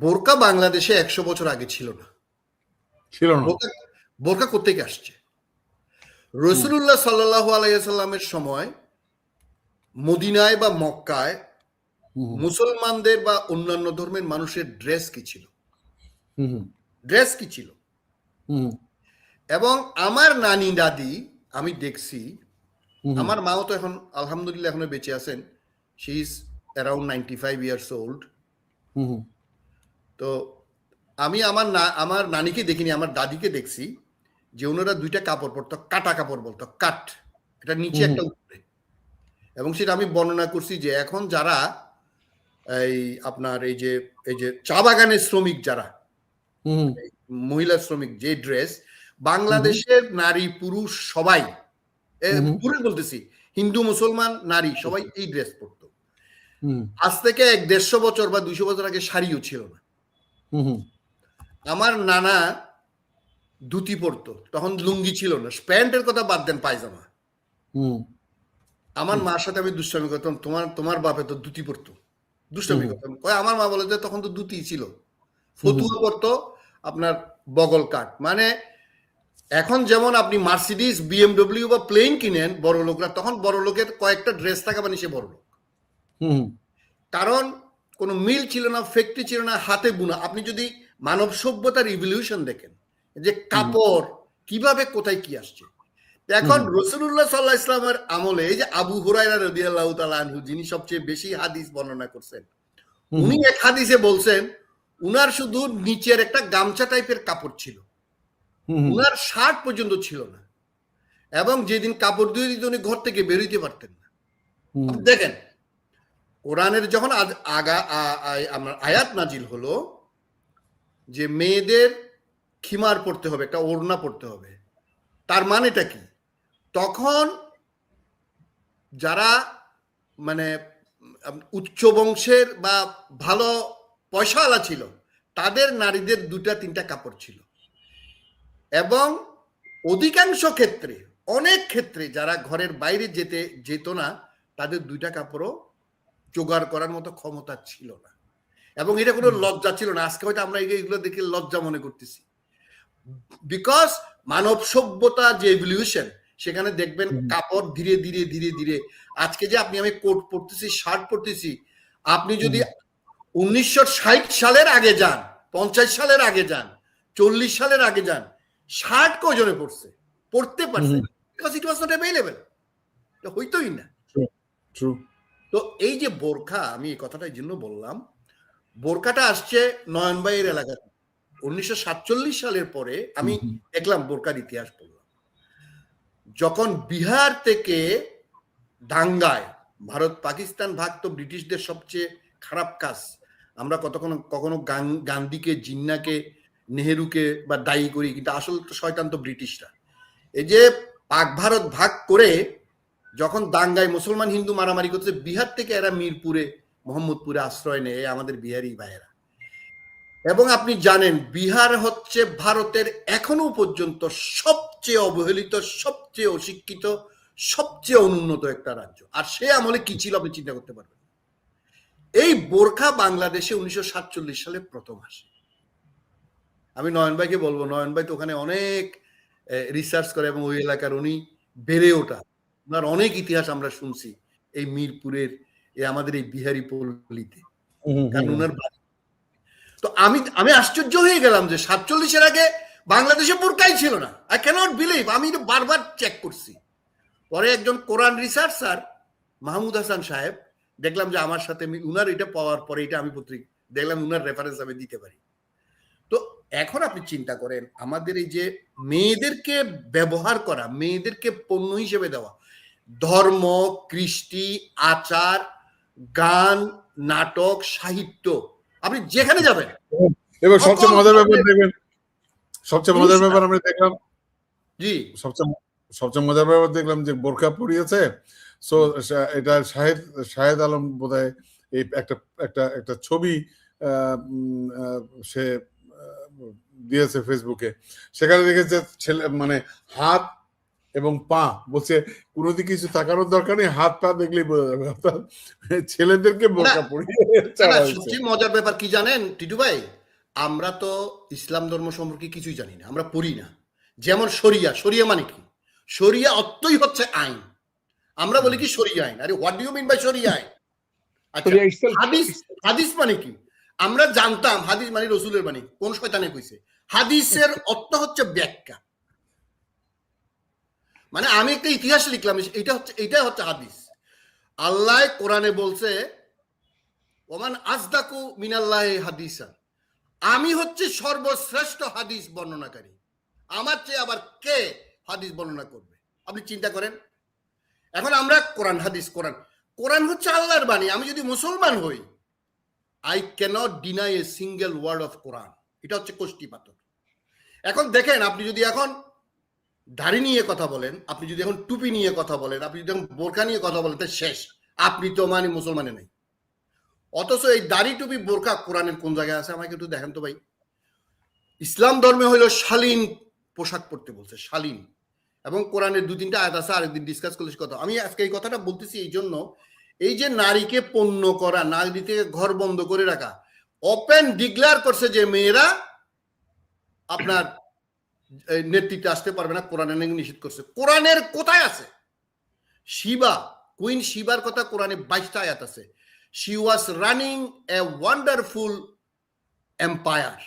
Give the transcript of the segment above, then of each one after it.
বোরকা বাংলাদেশে 100 বছর আগে ছিল না। বোরকা কোত্থেকে আসছে? রাসূলুল্লাহ সাল্লাল্লাহু আলাইহি ওয়াসাল্লামের সময় মদিনায় বা মক্কায় মুসলমানদের বা অন্যান্য ধর্মের মানুষের ড্রেস কি ছিল? ড্রেস কি ছিল? এবং আমার নানি দাদি আমি দেখছি, আমার মাও তো এখন আলহামদুলিল্লাহ এখনো বেঁচে আছেন, she is around 95 years old. তো আমি আমার নানিকে দেখিনি, আমার দাদিকে দেখছি যে ওনারা দুইটা কাপড় পরতো, কাটা কাপড় বলতো, কাট, এটা নিচে একটা উপরে। এবং সেটা আমি বর্ণনা করছি যে এখন যারা এই আপনার এই যে চা বাগানের শ্রমিক, যারা মহিলা শ্রমিক, যে ড্রেস বাংলাদেশের নারী পুরুষ সবাই, পুরুষ বলতেছি, হিন্দু মুসলমান নারী সবাই এই ড্রেস পরতো। আজ থেকে 150 বছর বা 200 বছর আগে শাড়িও ছিল না। আমার নানা ধুতি পরতো, তখন লুঙ্গি ছিল না, প্যান্টের কথা বাদ দেন, পায়জামা। আমার মার সাথে আমি দুষ্টামি করতাম, তোমার বাপে তো ধুতি পরতো, দুষ্টামি করতাম। আমার মা বলে যে তখন তো ধুতি ছিল। ফতুয়া পরতো আপনার বগল কাট, মানে এখন যেমন আপনি মার্সিডিজ, বিএমডব্লিউ বা প্লেন কিনেন বড় লোকরা, তখন বড় লোকের কয়েকটা ড্রেস থাকা মানে সে বড় লোক। কারণ কোনো মিল ছিল না, ফ্যাক্টরি ছিল না, হাতে বুনা। আপনি যদি মানব সভ্যতার ইভলিউশন দেখেন যে কাপড় কিভাবে কোথায় কি আসছে, এখন রাসূলুল্লাহ সাল্লাল্লাহু আলাইহি ওয়াসাল্লামের আমলে এই যে আবু হুরায়রা রাদিয়াল্লাহু তাআলা আনহু, যিনি সবচেয়ে বেশি হাদিস বর্ণনা করছেন, উনি এক হাদিসে বলছেন উনার শুধু নিচের একটা গামছা টাইপের কাপড় ছিল, উনার শার্ট পর্যন্ত ছিল না। এবং যেদিন কাপড় ধুয়ে দিত উনি ঘর থেকে বেরোইতে পারতেন না। দেখেন কোরআনের যখন আয়াত নাজিল হলো যে মেয়েদের খিমার পড়তে হবে, একটা ওড়না পড়তে হবে, তার মানেটা কি? তখন যারা মানে উচ্চ বংশের বা ভালো পয়সাওয়ালা ছিল, তাদের নারীদের 2-3টা কাপড় ছিল। এবং অধিকাংশ ক্ষেত্রে, অনেক ক্ষেত্রে যারা ঘরের বাইরে যেত না, তাদের 2টা কাপড়ও জোগাড় করার মতো ক্ষমতা ছিল না। এবং এটা কোনো লজ্জা ছিল না। আজকে হয়তো আমরা এইগুলো দেখে লজ্জা মনে করতেছি, বিকজ মানব সভ্যতা যে ইভলিউশন, সেখানে দেখবেন কাপড় ধীরে ধীরে ধীরে ধীরে, আজকে যে আপনি আমি কোট পরতেছি, শার্ট পরতেছি, আপনি যদি 1960 সালের আগে যান, 50 সালের আগে যান, 40 সালের আগে যান, শার্ট কজনে পড়তে পারছে, because it was not available, হইতোই না। তো এই যে বোরখা, আমি এই কথাটা এই জন্য বললাম, বোরখাটা আসছে নয়ন ভাইয়ের এলাকা 1947 সালের পরে। আমি দেখলাম বোরখার ইতিহাস পড়লাম, যখন বিহার থেকে দাঙ্গায় ভারত পাকিস্তান ভাগ, তো ব্রিটিশদের সবচেয়ে খারাপ কাজ। আমরা কখনো গান্ধীকে, জিন্নাকে, নেহেরুকে বা দায়ী করি, কিন্তু আসল তো শয়তান তো ব্রিটিশরা। এই যে পাক ভারত ভাগ করে যখন দাঙ্গায় মুসলমান হিন্দু মারামারি করছে, বিহার থেকে এরা মিরপুরে, মোহাম্মদপুরে আশ্রয় নেয়, আমাদের বিহারি ভাইয়েরা। এবং আপনি জানেন বিহার হচ্ছে ভারতের এখনো পর্যন্ত সবচেয়ে অবহেলিত, সবচেয়ে অশিক্ষিত, সবচেয়ে অনুন্নত একটা রাজ্য। আর সে আমলে কি ছিল আপনি চিন্তা করতে পারবেন। এই বোরখা বাংলাদেশে 1947 সালে প্রথম আসে। আমি নয়ন ভাইকে বলবো, নয়ন ভাই তো ওখানে অনেক রিসার্চ করে এবং ওই এলাকার উনি বেড়ে ওঠা, ওনার অনেক ইতিহাস আমরা শুনছি এই মিরপুরের, আমাদের এই বিহারি পল্লীতে, কারণ ওনার বাড়ি। তো আমি আশ্চর্য হয়ে গেলাম যে 47-এর আগে বাংলাদেশে বোরকাই ছিল না। I cannot believe. আমি বারবার চেক করছি। পরে একজন কোরআন রিসার্চার মাহমুদ হাসান সাহেব, দেখলাম যে আমার সাথে উনার এটা পাওয়ার পরে এটা আমি দেখলাম উনার রেফারেন্স আমি দিতে পারি। তো এখন আপনি চিন্তা করেন, আমাদের এই যে মেয়েদেরকে ব্যবহার করা, মেয়েদেরকে পণ্য হিসেবে দেওয়া, ধর্ম, কৃষ্টি, আচার, গান, নাটক, সাহিত্য, আপনি যেখানে যাবেন। এবার সবচেয়ে মজার ব্যাপার দেখবেন, সবচেয়ে মজার ব্যাপার আমরা দেখলাম, জি সবচেয়ে মজার ব্যাপার দেখলাম যে বোরখা পরিয়েছে। সো এটা শাহেদ আলম বোধহয় এই একটা ছবি সে দিয়েছে ফেসবুকে। সেখানে দেখেছে ছেলে মানে হাত এবং পা বলছে কোনো দিকে কিছু তাকানোর দরকার নেই, হাত পা দেখলেই বোঝা যাবে। অর্থাৎ ছেলেদেরকে বোরকা পরিয়ে ছাড়া হয়েছে। সবচেয়ে মজার ব্যাপার কি জানেন টিটু ভাই, আমরা তো ইসলাম ধর্ম সম্পর্কে কিছুই জানি না, আমরা পড়ি না। যেমন শরিয়া, শরিয়া মানে কি? শরিয়া অর্থই হচ্ছে আইন। আমরা বলি কি শরিয়া আইন, আরে what do you mean by শরিয়া আইন? আচ্ছা, হাদিস, হাদিস মানে কি? আমরা জানতাম হাদিস মানে রসুলের বাণী, কোন শয়তানে কইছে? হাদিসের অর্থ হচ্ছে ব্যাখ্যা। মানে আমি একটা ইতিহাস লিখলাম, এটা হচ্ছে হাদিস। আল্লাহ কোরআনে বলছে ওমান আজদাকু মিনাল্লাহি হাদিসা, আমি হচ্ছে সর্বশ্রেষ্ঠ হাদিস বর্ণনাকারী, আমার চেয়ে আবার কে হাদিস বর্ণনা করবে? আপনি চিন্তা করেন। এখন আমরা কোরআন হাদিস, কোরআন হচ্ছে আল্লাহর বাণী। আমি যদি মুসলমান হই, I can't deny a single word of Quran. এটা হচ্ছে কোষ্টি পাথর। এখন দেখেন, আপনি যদি এখন দাড়ি নিয়ে কথা বলেন, আপনি যদি এখন টুপি নিয়ে কথা বলেন, আপনি যদি এখন বোরকা নিয়ে কথা বলেন, তো শেষ, আপনি তো মানে মুসলমানে নেই। অথচ এই দাড়ি টুপি বোরকা কোরআনের কোন জায়গায় আছে আমাকে একটু দেখেন তো ভাই। ইসলাম ধর্মে হইলো শালীন পোশাক পরতে বলছে, শালীন। এবং কোরআনের 2-3টা আয়াত আছে, আরেকদিন ডিসকাস করলে কথা। আমি আজকে এই কথাটা বলতেছি এই জন্য, এই যে নারীকে পণ্য করা, নারীকে ঘর বন্ধ করে রাখা, ওপেন ডিক্লেয়ার করছে যে মেয়েরা আপনার নেতৃত্বে আসতে পারবে না, কোরআনে নিষেধ করছে। কোরআনের কোথায় আছে? শিবা, কুইন শিবার কথা কোরআনে 22টা আয়াত আছে। She was running a wonderful empire,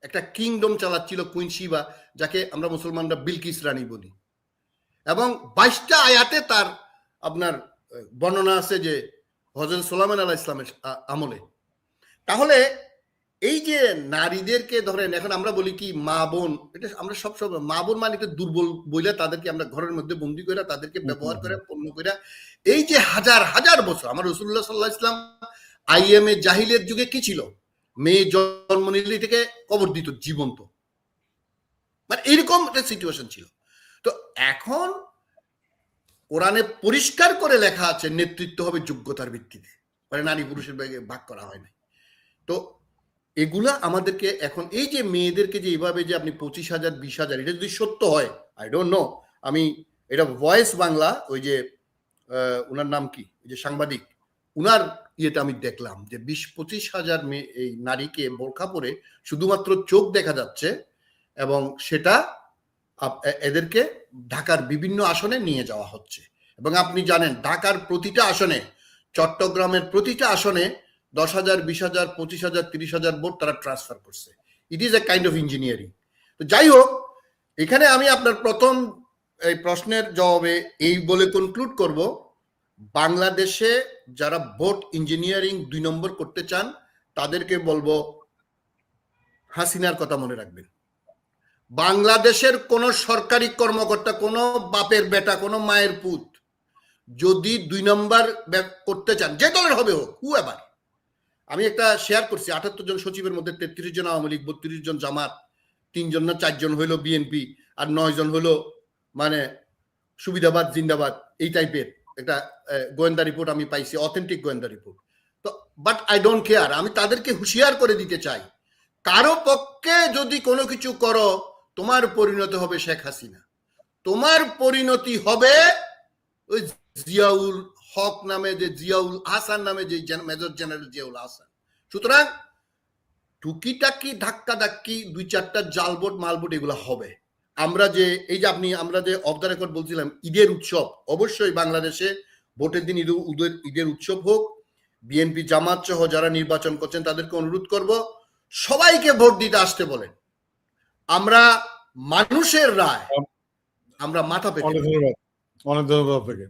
একটা কিংডম চালাচ্ছিল কুইন শিবা, যাকে আমরা মুসলমানরা বিলকিস রানী বলি। এবং 22টা আয়াতে তার আপনার বর্ণনা আছে যে হযরত সুলাইমান আলাইহিস সালামের আমলে। তাহলে এই যে নারীদেরকে ধরেন, এখন আমরা বলি কি মা বোন, এটা আমরা সবসময় মা বোন মানে দুর্বল বইলে তাদেরকে আমরা ঘরের মধ্যে বন্দি করে তাদেরকে ব্যবহার করে পণ্য করে, এই যে হাজার হাজার বছর আমার রাসূলুল্লাহ সাল্লাল্লাহু আলাইহি ওয়াসাল্লাম আইএমএ জাহিলিয়াত যুগে কি ছিল? মেয়ে জন্ম নিলে থেকে কবর দিত জীবন্ত, মানে এরকম একটা সিচুয়েশন ছিল। তো এখন কোরআনে পরিষ্কার করে লেখা আছে নেতৃত্ব হবে যোগ্যতার ভিত্তিতে, মানে নারী পুরুষের ভাগ করা হয় না। তো এগুলা আমাদেরকে এখন এই যে মেয়েদেরকে যে এইভাবে যে আপনি 25,000 20,000, এটা যদি সত্য হয়, আই ডোন্ট নো, আমি এটা ভয়েস বাংলা, ওই যে ওনার নাম কি, ওই যে সাংবাদিক, উনার ইয়েটা আমি দেখলাম যে 20-25,000 মেয়ে এই নারীকে বোরকা পরে শুধুমাত্র চোখ দেখা যাচ্ছে, এবং সেটা এদেরকে ঢাকার বিভিন্ন আসনে নিয়ে যাওয়া হচ্ছে। এবং আপনি জানেন ঢাকার প্রতিটা আসনে, চট্টগ্রামের প্রতিটা আসনে 10,000 20,000 25,000 30,000 ভোট তারা ট্রান্সফার করছে। It is a kind of engineering. তো যাই হোক, এখানে আমি আপনার প্রথম এই প্রশ্নের জবাবে এই বলে কনক্লুড করব, বাংলাদেশে যারা ভোট ইঞ্জিনিয়ারিং 2 নম্বর করতে চান তাদেরকে বলবো হাসিনার কথা মনে রাখবেন। বাংলাদেশের কোন সরকারি কর্মকর্তা, কোন বাপের বেটা, কোন মায়ের পুত যদি 2 নম্বর করতে চান, যে দলের হবে হোক, হুএভার, আমি একটা শেয়ার করছি, 78 জন সচিবের মধ্যে 33 জন আওয়ামী লীগ, 32 জন জামাত, 3 জন না 4 জন হইলো বিএনপি, আর 9 জন হইলো মানে সুবিধাবাদ জিন্দাবাদ, এই টাইপের একটা গোয়েন্দা রিপোর্ট আমি পাইছি, অথেন্টিক গোয়েন্দা রিপোর্ট। তো বাট আই ডোন্ট কেয়ার, আমি তাদেরকে হুঁশিয়ার করে দিতে চাই, কারো পক্ষে যদি কোনো কিছু করো, তোমার পরিণতি হবে শেখ হাসিনা, তোমার পরিণতি হবে ওই জিয়াউল হক নামে যে জিয়াউল হাসান নামে যে মেজর জেনারেল জিয়াউল হাসান। সুতরাং টুকিটাকি ধাক্কা ধাক্কি 2-4টা জালবোট মালবোট এগুলো হবে। আমরা যে এই যে আমরা যে অফ দ্য রেকর্ড বলছিলাম ঈদের উৎসব, অবশ্যই বাংলাদেশে ভোটের দিন ঈদের উৎসব হোক। বিএনপি জামাত সহ যারা নির্বাচন করছেন তাদেরকে অনুরোধ করব, সবাইকে ভোট দিতে আসতে বলেন। আমরা মানুষের রায় আমরা মাথা পেতে। অনেক ধন্যবাদ আপনাকে।